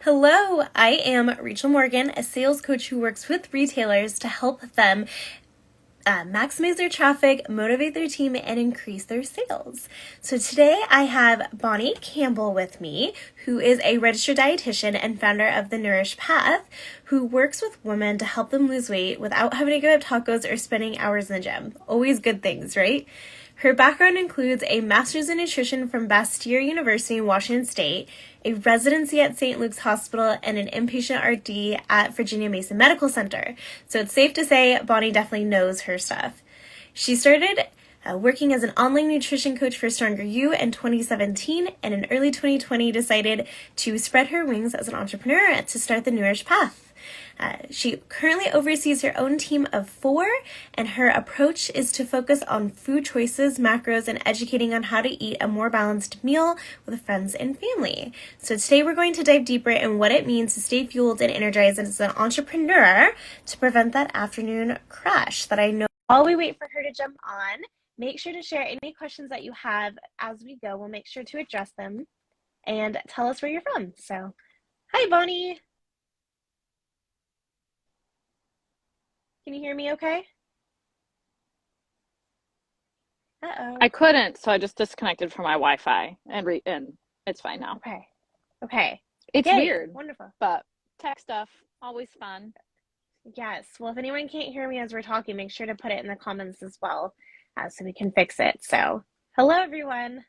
Hello, I am Rachel Morgan, a sales coach who works with retailers to help them maximize their traffic, motivate their team, and increase their sales. So today I have Bonnie Campbell with me, who is a registered dietitian and founder of the Nourished Path, who works with women to help them lose weight without having to give up tacos or spending hours in the gym. Always good things, right? Her background includes a master's in nutrition from Bastyr University in Washington State, a residency at St. Luke's Hospital, and an inpatient RD at Virginia Mason Medical Center. So it's safe to say Bonnie definitely knows her stuff. She started working as an online nutrition coach for Stronger You in 2017, and in early 2020 decided to spread her wings as an entrepreneur to start the Nourished Path. She currently oversees her own team of 4, and her approach is to focus on food choices, macros, and educating on how to eat a more balanced meal with friends and family. So today we're going to dive deeper in what it means to stay fueled and energized as an entrepreneur to prevent that afternoon crash that I know. While we wait for her to jump on, make sure to share any questions that you have as we go. We'll make sure to address them and tell us where you're from. So, hi, Bonnie. Can you hear me okay? Uh-oh. I couldn't, so I just disconnected from my Wi-Fi and it's fine now. Okay. It's Yay. weird, Wonderful. but tech stuff, always fun. Yes. Well, if anyone can't hear me as we're talking, make sure to put it in the comments as well, so we can fix it. So, hello, everyone.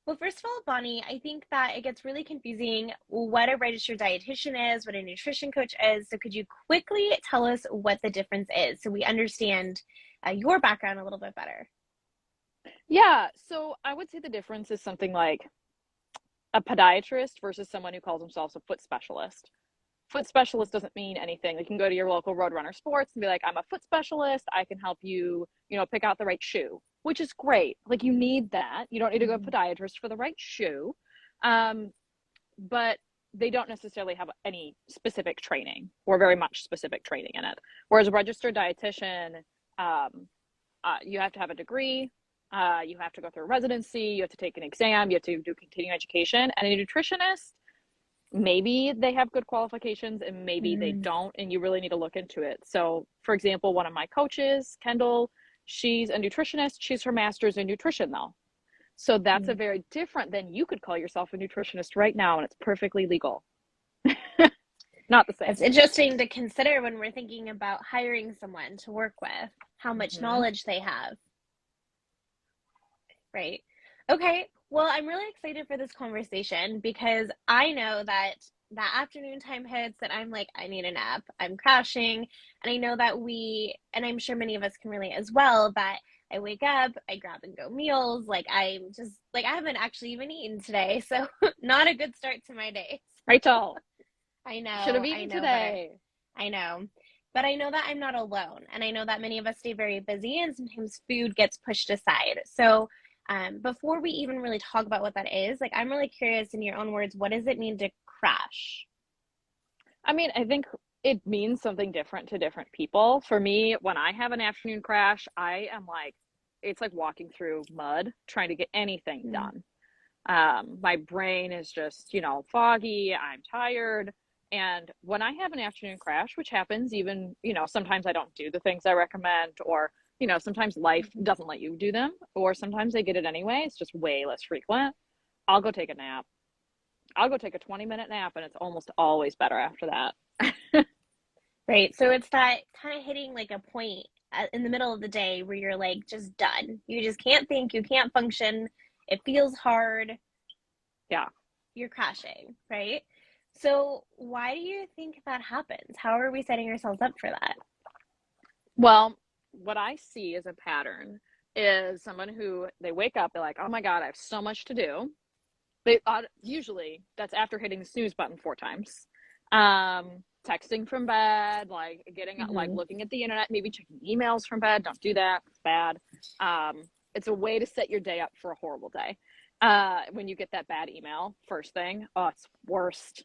Well, first of all, Bonnie, I think that it gets really confusing what a registered dietitian is, what a nutrition coach is. So could you quickly tell us what the difference is so we understand your background a little bit better? Yeah, so I would say the difference is something like a podiatrist versus someone who calls themselves a foot specialist. Foot specialist doesn't mean anything. You can go to your local Roadrunner Sports and be like, I'm a foot specialist. I can help you, pick out the right shoe, which is great. Like, you need that. You don't need to go to a podiatrist for the right shoe. But they don't necessarily have any specific training or very much specific training in it. Whereas a registered dietitian, you have to have a degree. You have to go through a residency. You have to take an exam. You have to do continuing education. And a nutritionist, maybe they have good qualifications and maybe they don't, and you really need to look into it. So, for example, one of my coaches, Kendall, she's a nutritionist. She's her master's in nutrition, though. So that's a very different than you could call yourself a nutritionist right now, and it's perfectly legal. Not the same. It's interesting to consider when we're thinking about hiring someone to work with, how much knowledge they have. Right. Okay. Well, I'm really excited for this conversation because I know that afternoon time hits that I'm like, I need a nap. I'm crashing. And I know that and I'm sure many of us can relate as well, that I wake up, I grab and go meals. Like, I'm just like, I haven't actually even eaten today. So not a good start to my day. Rachel, I know. should have eaten today. I know. But I know that I'm not alone. And I know that many of us stay very busy and sometimes food gets pushed aside. So before we even really talk about what that is, like, I'm really curious, in your own words, what does it mean to crash? I mean, I think it means something different to different people. For me, when I have an afternoon crash, I am like, it's like walking through mud trying to get anything done. My brain is just, foggy. I'm tired. And when I have an afternoon crash, which happens even, sometimes I don't do the things I recommend, or sometimes life doesn't let you do them, or sometimes they get it anyway. It's just way less frequent. I'll go take a nap. I'll go take a 20-minute nap, and it's almost always better after that. Right. So it's that kind of hitting like a point in the middle of the day where you're like just done. You just can't think, you can't function. It feels hard. Yeah. You're crashing, right? So why do you think that happens? How are we setting ourselves up for that? Well, what I see as a pattern is someone who they wake up, they're like, oh my God, I have so much to do. Usually that's after hitting the snooze button 4 times. Texting from bed, like getting like looking at the internet, maybe checking emails from bed. Don't do that. It's bad. It's a way to set your day up for a horrible day. When you get that bad email first thing, oh, it's worst.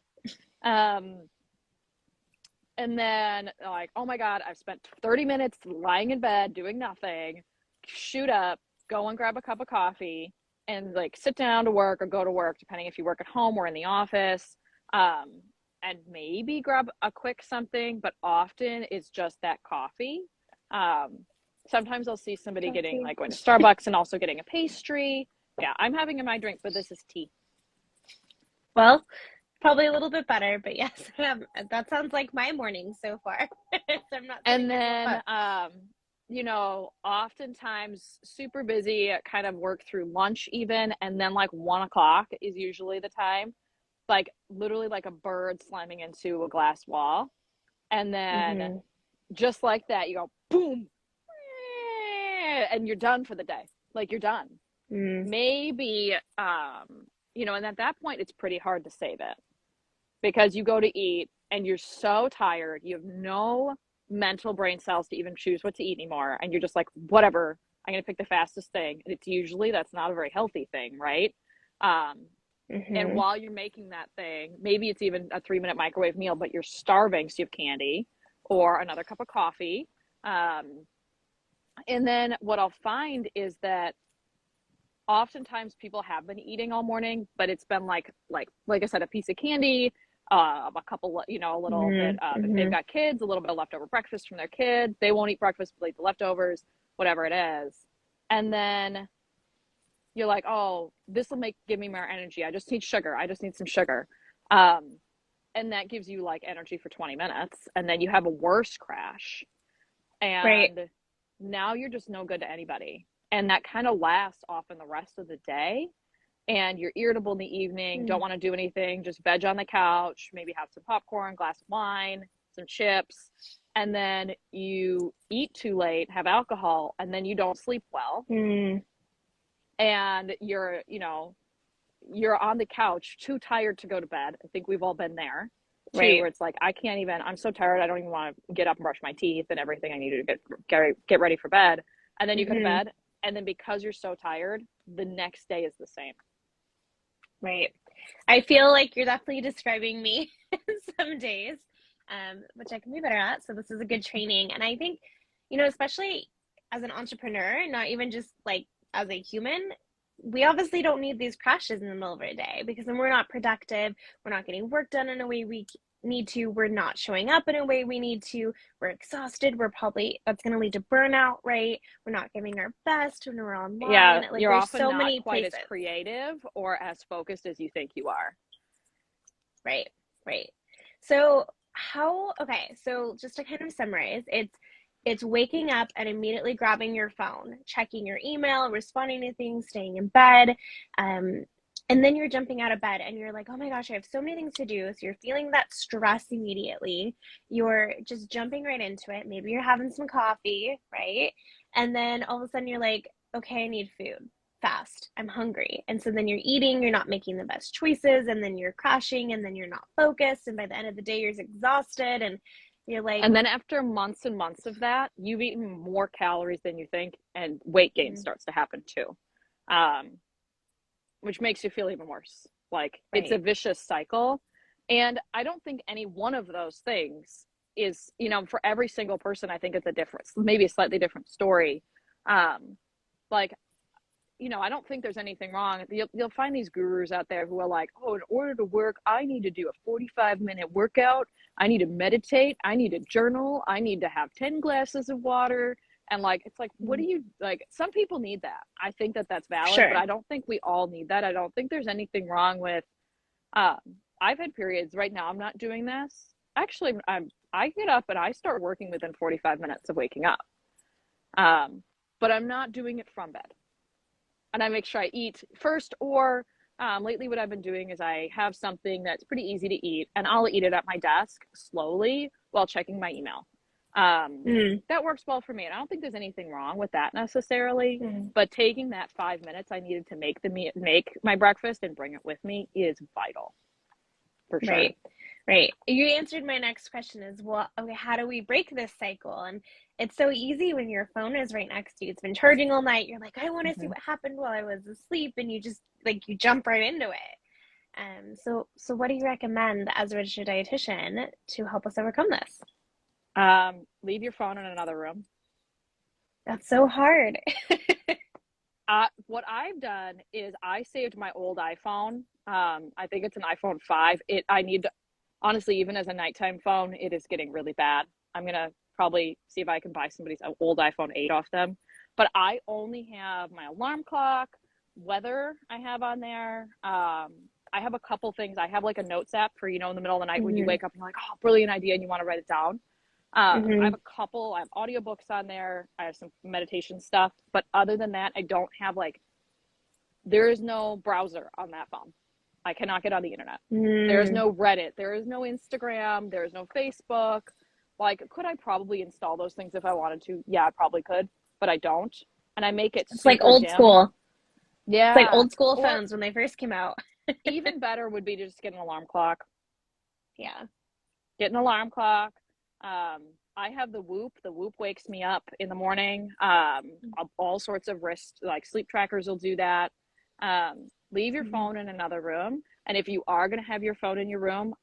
And then like, oh my God, I've spent 30 minutes lying in bed doing nothing. Shoot up, go and grab a cup of coffee and like sit down to work or go to work, depending if you work at home or in the office. and maybe grab a quick something, but often it's just that coffee. Sometimes I'll see somebody getting like going to Starbucks and also getting a pastry. Yeah, I'm having my drink, but this is tea. Well, probably a little bit better, but yes, that sounds like my morning so far. So I'm not And then, you know, oftentimes super busy, kind of work through lunch even, and then like 1 o'clock is usually the time, like literally like a bird slamming into a glass wall. And then just like that, you go boom, and you're done for the day. Like you're done. Maybe, you know, and at that point, it's pretty hard to save it because you go to eat and you're so tired. You have no mental brain cells to even choose what to eat anymore. And you're just like, whatever, I'm going to pick the fastest thing. And it's usually, that's not a very healthy thing, right? And while you're making that thing, maybe it's even a 3-minute microwave meal, but you're starving. So you have candy or another cup of coffee. And then what I'll find is that oftentimes people have been eating all morning, but it's been like I said, a piece of candy, a couple, you know, a little bit of, if they've got kids, a little bit of leftover breakfast from their kids. They won't eat breakfast, but like the leftovers, whatever it is. And then you're like, oh, this will give me more energy. I just need sugar. I just need some sugar. And that gives you like energy for 20 minutes. And then you have a worse crash. And now you're just no good to anybody. And that kind of lasts often the rest of the day. And you're irritable in the evening, don't want to do anything, just veg on the couch, maybe have some popcorn, glass of wine, some chips. And then you eat too late, have alcohol, and then you don't sleep well. And you're, you know, you're on the couch, too tired to go to bed. I think we've all been there. Too, where it's like, I can't even, I'm so tired, I don't even want to get up and brush my teeth and everything. I need to get ready for bed. And then you go to bed. And then because you're so tired, the next day is the same. Right. I feel like you're definitely describing me some days, which I can be better at. So this is a good training. And I think, you know, especially as an entrepreneur, not even just like as a human, we obviously don't need these crashes in the middle of our day, because then we're not productive. We're not getting work done in a way we need to. We're not showing up in a way we need to. We're exhausted. That's going to lead to burnout, right? We're not giving our best when we're online. Yeah, like, you're there's often so not many quite places. as creative or as focused as you think you are. Right. So so just to kind of summarize, it's waking up and immediately grabbing your phone, checking your email, responding to things, staying in bed. And then you're jumping out of bed and you're like, oh my gosh, I have so many things to do. So you're feeling that stress immediately. You're just jumping right into it. Maybe you're having some coffee, right? And then all of a sudden you're like, okay, I need food fast. I'm hungry. And so then you're eating, you're not making the best choices, and then you're crashing, and then you're not focused. And by the end of the day, you're exhausted, and you're like, and then after months and months of that, you've eaten more calories than you think, and weight gain starts to happen too, which makes you feel even worse. Like it's a vicious cycle. And I don't think any one of those things is, you know, for every single person, I think it's a difference, maybe a slightly different story. Like, you know, I don't think there's anything wrong. You'll find these gurus out there who are like, oh, in order to work, I need to do a 45-minute workout. I need to meditate. I need to journal. I need to have 10 glasses of water. And like, it's like, what do you, like, some people need that. I think that that's valid, but I don't think we all need that. I don't think there's anything wrong with, I've had periods right now. I'm not doing this. Actually, I get up and I start working within 45 minutes of waking up. But I'm not doing it from bed. And I make sure I eat first, or lately what I've been doing is I have something that's pretty easy to eat, and I'll eat it at my desk slowly while checking my email. That works well for me, and I don't think there's anything wrong with that necessarily, but taking that 5 minutes I needed to make my breakfast and bring it with me is vital, for sure. Right. You answered my next question as well. Okay, how do we break this cycle? And it's so easy when your phone is right next to you. It's been charging all night. You're like, I want to see what happened while I was asleep. And you just like, you jump right into it. So what do you recommend as a registered dietitian to help us overcome this? Leave your phone in another room. That's so hard. What I've done is I saved my old iPhone I think it's an iPhone 5. I need, honestly, even as a nighttime phone, it is getting really bad. I'm going to probably see if I can buy somebody's old iPhone 8 off them. But I only have my alarm clock, weather I have on there. I have a couple things. I have like a notes app for, in the middle of the night when you wake up and you're like, oh, brilliant idea, and you want to write it down. I have I have audiobooks on there. I have some meditation stuff. But other than that, I don't have there is no browser on that phone. I cannot get on the internet. There is no Reddit. There is no Instagram. There is no Facebook. Could I probably install those things if I wanted to? Yeah, I probably could, but I don't. And I make it It's like old school. Yeah. It's like old school phones when they first came out. Even better would be to just get an alarm clock. Yeah. Get an alarm clock. I have the Whoop. The Whoop wakes me up in the morning. All sorts of wrist, sleep trackers will do that. Leave your phone in another room. And if you are going to have your phone in your room,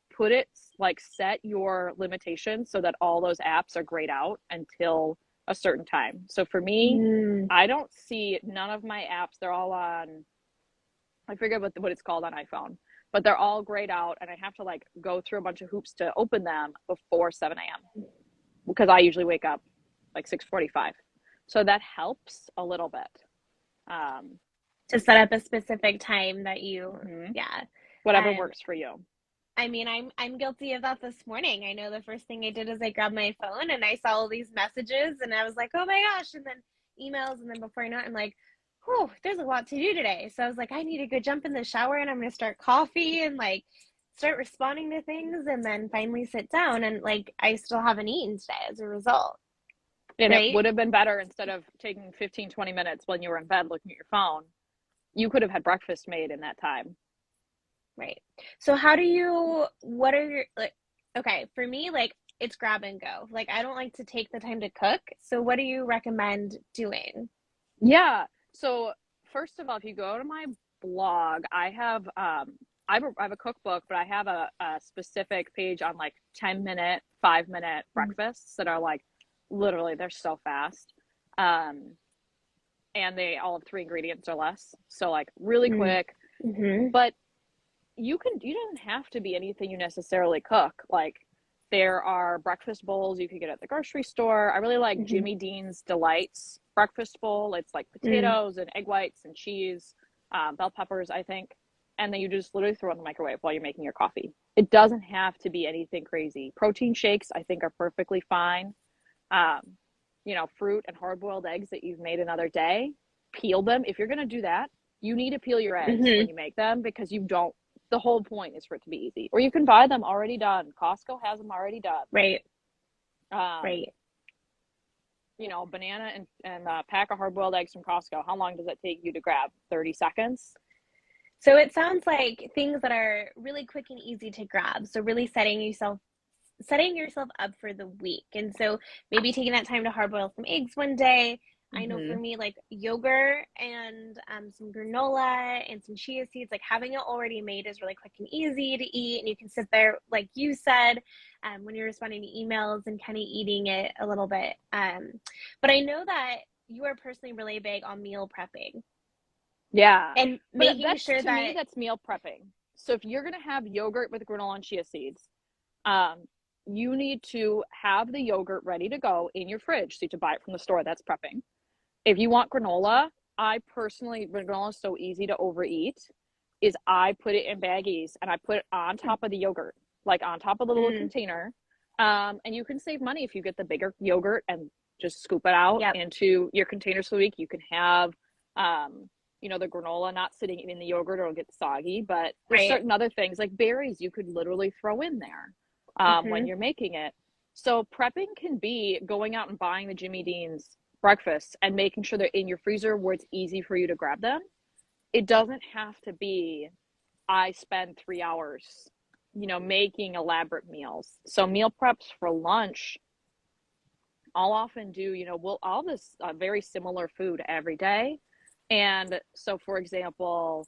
set your limitations so that all those apps are grayed out until a certain time. So for me, I don't see none of my apps. They're all on, I forget what it's called on iPhone, but they're all grayed out, and I have to go through a bunch of hoops to open them before 7 a.m. because I usually wake up 6:45. So that helps a little bit. To set up a specific time that you, whatever works for you. I mean, I'm guilty of that this morning. I know the first thing I did is I grabbed my phone and I saw all these messages and I was like, oh my gosh, and then emails, and then before I know it, I'm like, whew, there's a lot to do today. So I was like, I need to go jump in the shower and I'm going to start coffee and start responding to things, and then finally sit down, and I still haven't eaten today as a result. And right? It would have been better, instead of taking 15, 20 minutes when you were in bed looking at your phone, you could have had breakfast made in that time. Right. So what are your, okay, for me, it's grab and go. I don't like to take the time to cook. So what do you recommend doing? Yeah. So first of all, if you go to my blog, I have a cookbook, but I have a specific page on 10-minute, 5-minute breakfasts that are literally, they're so fast. And they all have 3 ingredients or less. So really quick, but you don't have to be anything you necessarily cook. There are breakfast bowls you can get at the grocery store. I really like Jimmy Dean's Delights breakfast bowl. It's potatoes and egg whites and cheese, bell peppers, I think. And then you just literally throw it in the microwave while you're making your coffee. It doesn't have to be anything crazy. Protein shakes, I think, are perfectly fine. Fruit and hard-boiled eggs that you've made another day, peel them. If you're going to do that, you need to peel your eggs when you make them, because the whole point is for it to be easy. Or you can buy them already done. Costco has them already done. Right. Right. Banana and a pack of hard-boiled eggs from Costco. How long does that take you to grab? 30 seconds? So it sounds like things that are really quick and easy to grab. So really setting yourself up for the week. And so maybe taking that time to hard boil some eggs one day. I know for me, yogurt and some granola and some chia seeds, having it already made is really quick and easy to eat. And you can sit there, like you said, when you're responding to emails and kind of eating it a little bit. But I know that you are personally really big on meal prepping. Yeah. And making sure to me, that's meal prepping. So if you're going to have yogurt with granola and chia seeds, you need to have the yogurt ready to go in your fridge. So you have to buy it from the store. That's prepping. If you want granola, granola is so easy to overeat, is I put it in baggies and I put it on top of the yogurt, on top of the little container. And you can save money if you get the bigger yogurt and just scoop it out into your containers for the week. You can have, the granola not sitting in the yogurt or it'll get soggy, but there's certain other things like berries you could literally throw in there when you're making it. So prepping can be going out and buying the Jimmy Dean's breakfast and making sure they're in your freezer where it's easy for you to grab them. It doesn't have to be, I spend 3 hours, making elaborate meals. So meal preps for lunch, I'll often do, I'll have this very similar food every day. And so, for example,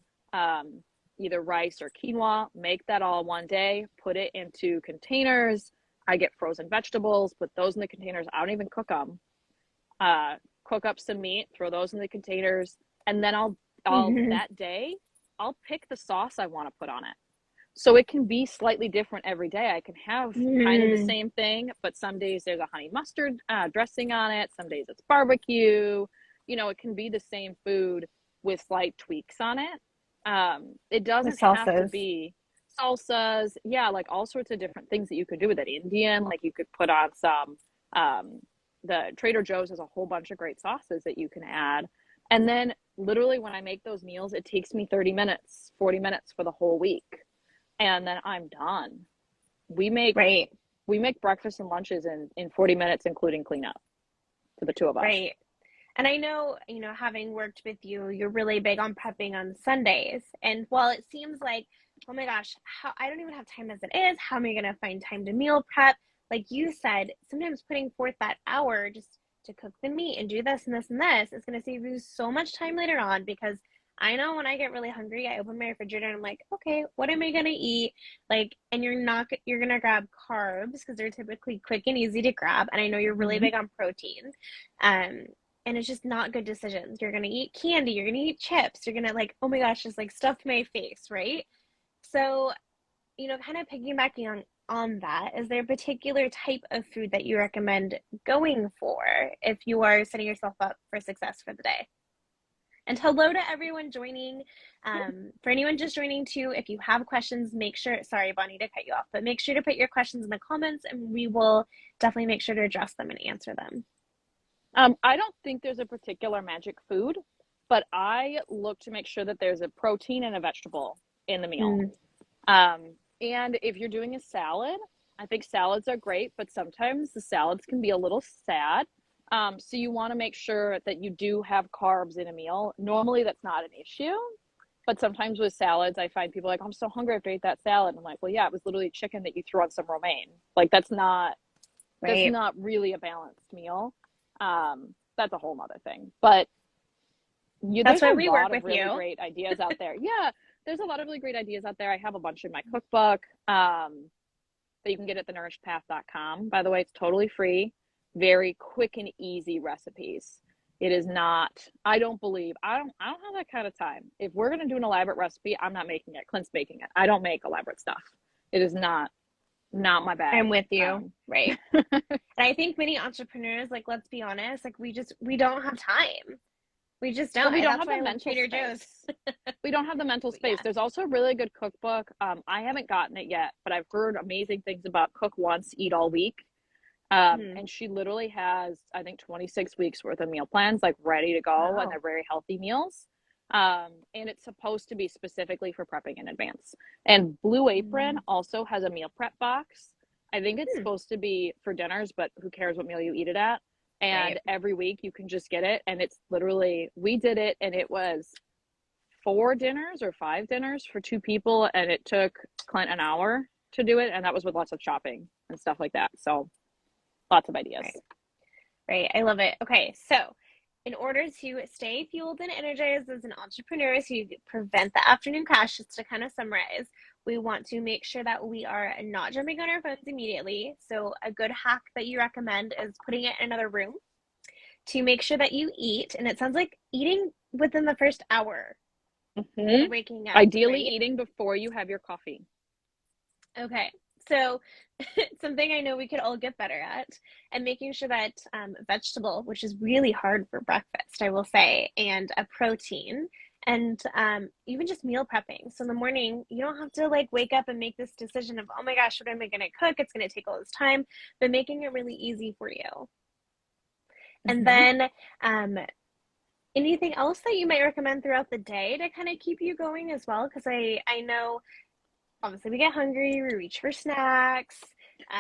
either rice or quinoa, make that all one day, put it into containers. I get frozen vegetables, put those in the containers. I don't even cook them. Cook up some meat, throw those in the containers. And then I'll that day, I'll pick the sauce I want to put on it. So it can be slightly different every day. I can have kind of the same thing, but some days there's a honey mustard dressing on it. Some days it's barbecue. You know, it can be the same food with slight tweaks on it. It With doesn't have to salsas. be salsas. Yeah, like all sorts of different things that you could do with it. Indian, like you could put on some, the Trader Joe's has a whole bunch of great sauces that you can add. And then literally when I make those meals, it takes me 30 minutes, 40 minutes for the whole week. And then I'm done. We make Right. we make breakfast and lunches in 40 minutes, including cleanup for the two of us. Right. And I know, having worked with you, you're really big on prepping on Sundays. And while it seems like, oh my gosh, I don't even have time as it is, how am I going to find time to meal prep? Like you said, sometimes putting forth that hour just to cook the meat and do this and this and this is going to save you so much time later on, because I know when I get really hungry, I open my refrigerator and I'm like, okay, what am I going to eat? Like, and you're going to grab carbs because they're typically quick and easy to grab. And I know you're really big on protein. And it's just not good decisions. You're going to eat candy, you're going to eat chips, you're going to like, oh my gosh, just like stuff my face, right? So, kind of piggybacking on that, is there a particular type of food that you recommend going for if you are setting yourself up for success for the day? And hello to everyone joining. For anyone just joining too, if you have questions, make sure, sorry, Bonnie, to cut you off, but make sure to put your questions in the comments and we will definitely make sure to address them and answer them. I don't think there's a particular magic food, but I look to make sure that there's a protein and a vegetable in the meal. And if you're doing a salad, I think salads are great, but sometimes the salads can be a little sad. So you want to make sure that you do have carbs in a meal. Normally that's not an issue, but sometimes with salads, I find people like, I'm so hungry after I ate that salad. I'm like, well, yeah, it was literally chicken that you threw on some romaine. Like that's not really a balanced meal. That's a whole nother thing, but That's why there's we a work lot of with really you. great ideas out there. Yeah, there's a lot of really great ideas out there. I have a bunch in my cookbook that you can get at thenourishedpath.com. By the way, it's totally free, very quick and easy recipes. It is not, I don't have that kind of time. If we're going to do an elaborate recipe, I'm not making it. Clint's making it. I don't make elaborate stuff. It is not my bag. I'm with you. Right. And I think many entrepreneurs, like, let's be honest, like we don't have time. We just don't. Well, we don't That's have the why I love mental Trader space. Joe's. We don't have the mental space. Yeah. There's also a really good cookbook. I haven't gotten it yet, but I've heard amazing things about Cook Once, Eat All Week. And she literally has, I think, 26 weeks worth of meal plans, like ready to go. Wow. And they're very healthy meals. And it's supposed to be specifically for prepping in advance. And Blue Apron also has a meal prep box. I think it's supposed to be for dinners, but who cares what meal you eat it at? And every week you can just get it. And it's literally, we did it and it was 4 dinners or 5 dinners for 2 people. And it took Clint an hour to do it. And that was with lots of chopping and stuff like that. So lots of ideas. Right. I love it. Okay. So in order to stay fueled and energized as an entrepreneur, so you prevent the afternoon crash, just to kind of summarize, we want to make sure that we are not jumping on our phones immediately. So a good hack that you recommend is putting it in another room to make sure that you eat. And it sounds like eating within the first hour of waking up. Ideally eating before you have your coffee. Okay. So something I know we could all get better at, and making sure that vegetable, which is really hard for breakfast, I will say, and a protein, and even just meal prepping. So in the morning, you don't have to like wake up and make this decision of, oh my gosh, what am I going to cook? It's going to take all this time, but making it really easy for you. And then anything else that you might recommend throughout the day to kind of keep you going as well? Because I know obviously we get hungry, we reach for snacks.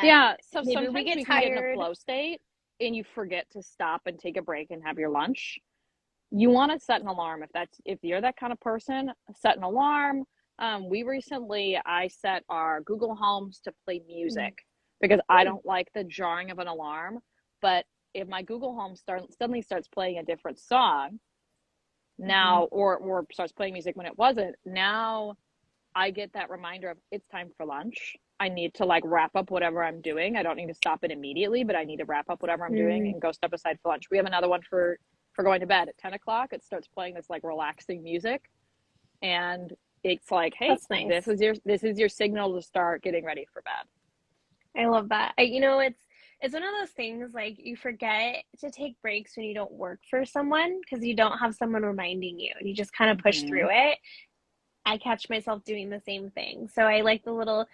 So sometimes we can get in a flow state and you forget to stop and take a break and have your lunch. You want to set an alarm. If you're that kind of person, set an alarm. I set our Google Homes to play music because I don't like the jarring of an alarm. But if my Google Home suddenly starts playing a different song now, or starts playing music when it wasn't, now I get that reminder of it's time for lunch. I need to like wrap up whatever I'm doing. I don't need to stop it immediately, but I need to wrap up whatever I'm doing and go step aside for lunch. We have another one for going to bed at 10 o'clock. It starts playing this like relaxing music. And it's like, hey, That's nice. this is your signal to start getting ready for bed. I love that. It's one of those things like you forget to take breaks when you don't work for someone because you don't have someone reminding you and you just kind of push Hmm. through it. I catch myself doing the same thing. So I like the little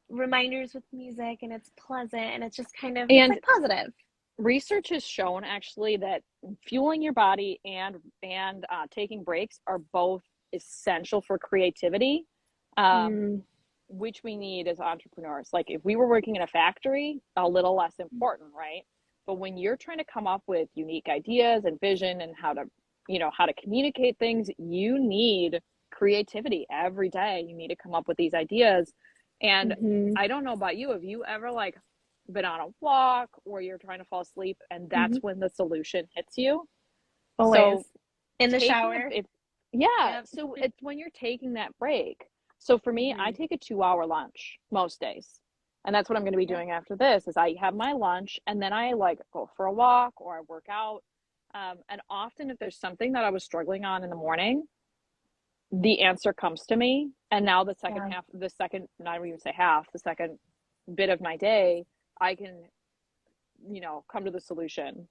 reminders with music and it's pleasant and it's just kind of it's And like positive. research has shown actually that fueling your body and taking breaks are both essential for creativity, um, Mm, which we need as entrepreneurs. Like if we were working in a factory, a little less important, right? But when you're trying to come up with unique ideas and vision and how to communicate things, you need creativity every day. You need to come up with these ideas. And hmm I don't know about you, have you ever like been on a walk or you're trying to fall asleep and hmm that's when the solution hits you? Always So in the taking a shower. if yeah, Yep. so it's when you're taking that break. So for me, I hmm take a 2-hour lunch most days. And that's what I'm going to be Yep. doing after this is I have my lunch and then I like go for a walk or I work out. And often if there's something that I was struggling on in the morning, the answer comes to me. And now Yeah. the second, not even say half, the second bit of my day, I can, come to the solution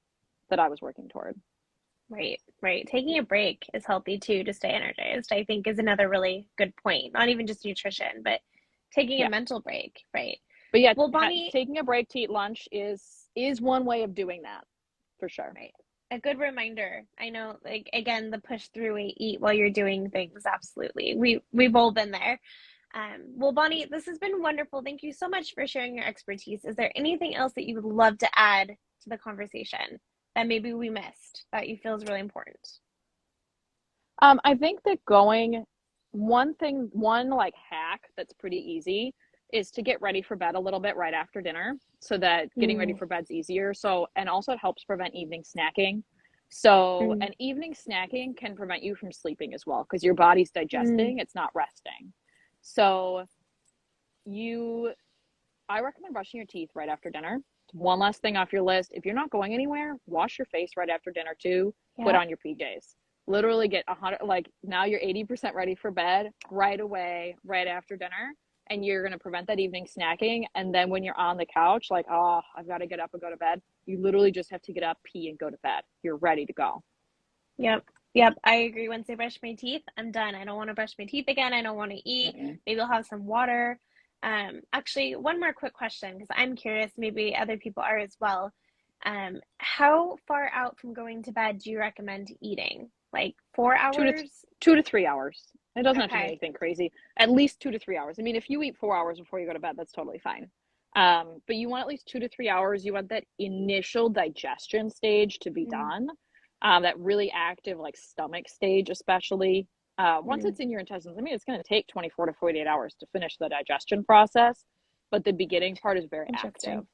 that I was working toward. Right, right. Taking a break is healthy too to stay energized, I think is another really good point. Not even just nutrition, but taking a Yeah. mental break, right? But yeah, Well, Bonnie, taking a break to eat lunch is one way of doing that for sure. right. A good reminder. I know, like again, the push through eat while you're doing things. Absolutely. We've all been there. Well, Bonnie, this has been wonderful. Thank you so much for sharing your expertise. Is there anything else that you would love to add to the conversation that maybe we missed that you feel is really important? I think that one like hack that's pretty easy is to get ready for bed a little bit right after dinner so that getting ready Mm, for bed's easier. So, and also it helps prevent evening snacking. So, mm, and evening snacking can prevent you from sleeping as well because your body's mm. digesting, it's not resting. So, you, I recommend brushing your teeth right after dinner. One last thing off your list. If you're not going anywhere, wash your face right after dinner too. Put Yeah. on your PJs. Literally get 100, like now you're 80% ready for bed right away, right after dinner. And you're going to prevent that evening snacking. And then when you're on the couch, like, oh, I've got to get up and go to bed. You literally just have to get up, pee, and go to bed. You're ready to go. Yep. Yep. I agree. Once I brush my teeth, I'm done. I don't want to brush my teeth again. I don't want to eat. Mm-mm. Maybe I'll have some water. Actually, one more quick question because I'm curious, maybe other people are as well. How far out from going to bed do you recommend eating? Like four two to hours? 2 to 3 hours. It doesn't have to be Okay. anything crazy. At least 2 to 3 hours. I mean, if you eat 4 hours before you go to bed, that's totally fine. But you want at least 2 to 3 hours. You want that initial digestion stage to be Mm, done. That really active, like stomach stage, especially. Once mm, it's in your intestines, I mean, it's going to take 24 to 48 hours to finish the digestion process, but the beginning part is very active. interesting.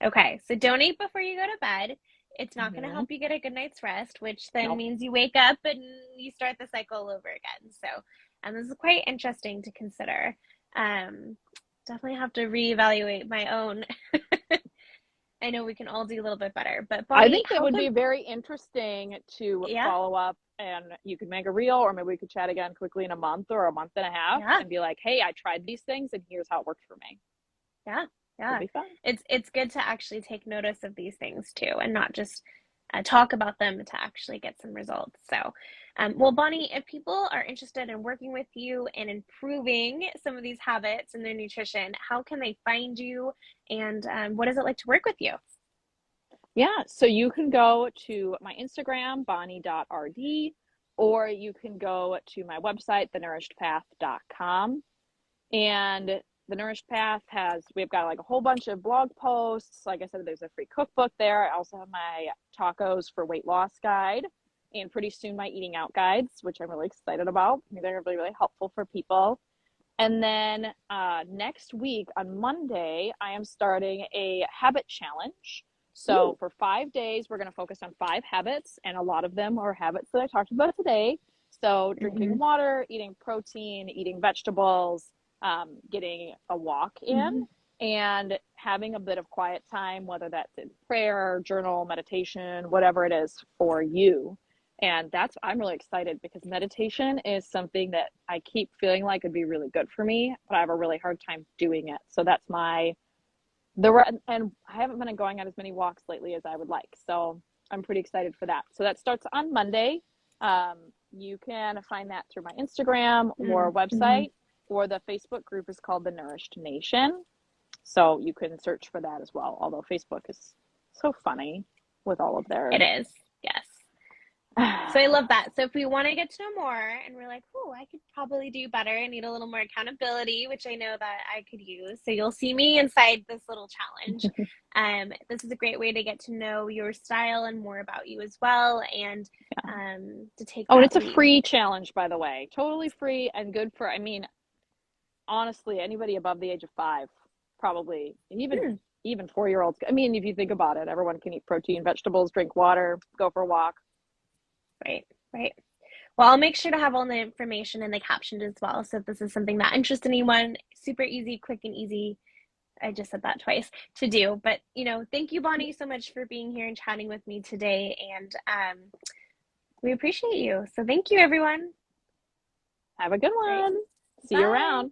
Okay, so don't eat before you go to bed. It's not going to Hmm. help you get a good night's rest, which then Nope. means you wake up and you start the cycle over again. So, this is quite interesting to consider. Um, Definitely have to reevaluate my own. I know we can all do a little bit better, but I Bonnie, think that how would can, be very interesting to yeah, follow up and you could make a reel or maybe we could chat again quickly in a month or a month and a half yeah, and be like, hey, I tried these things and here's how it worked for me. yeah, That'd yeah. be fun. It's good to actually take notice of these things too, and not just talk about them to actually get some results. So, well, Bonnie, if people are interested in working with you and improving some of these habits in their nutrition, how can they find you, and what is it like to work with you? Yeah, so you can go to my Instagram, bonnie.rd, or you can go to my website, thenourishedpath.com. And the Nourished Path we've got like a whole bunch of blog posts. Like I said, there's a free cookbook there. I also have my tacos for weight loss guide and pretty soon my eating out guides, which I'm really excited about. I think they're really, really helpful for people. And then next week on Monday, I am starting a habit challenge. So Ooh, for 5 days, we're going to focus on 5 habits, and a lot of them are habits that I talked about today. So drinking mm-hmm, water, eating protein, eating vegetables, getting a walk in, mm-hmm, and having a bit of quiet time, whether that's in prayer, journal, meditation, whatever it is for you. And I'm really excited because meditation is something that I keep feeling like would be really good for me, but I have a really hard time doing it. So that's and I haven't been going on as many walks lately as I would like. So I'm pretty excited for that. So that starts on Monday. You can find that through my Instagram or Mm-hmm. website, or the Facebook group is called the Nourished Nation. So you can search for that as well. Although Facebook is so funny with all of It their is. Yes. So I love that. So if we want to get to know more and we're like, oh, I could probably do better, I need a little more accountability, which I know that I could use. So you'll see me inside this little challenge. This is a great way to get to know your style and more about you as well, and yeah. to take Oh, and that it's a lead. free challenge, by the way. Totally free and good for, I mean, honestly, anybody above the age of 5, probably, and Hmm. even 4-year-olds. I mean, if you think about it, everyone can eat protein, vegetables, drink water, go for a walk. Right, right. Well, I'll make sure to have all the information in the caption as well. So if this is something that interests anyone, super easy, quick and easy. I just said that twice to do. But, thank you, Bonnie, so much for being here and chatting with me today. And we appreciate you. So thank you, everyone. Have a good All right. one. See you Bye. around.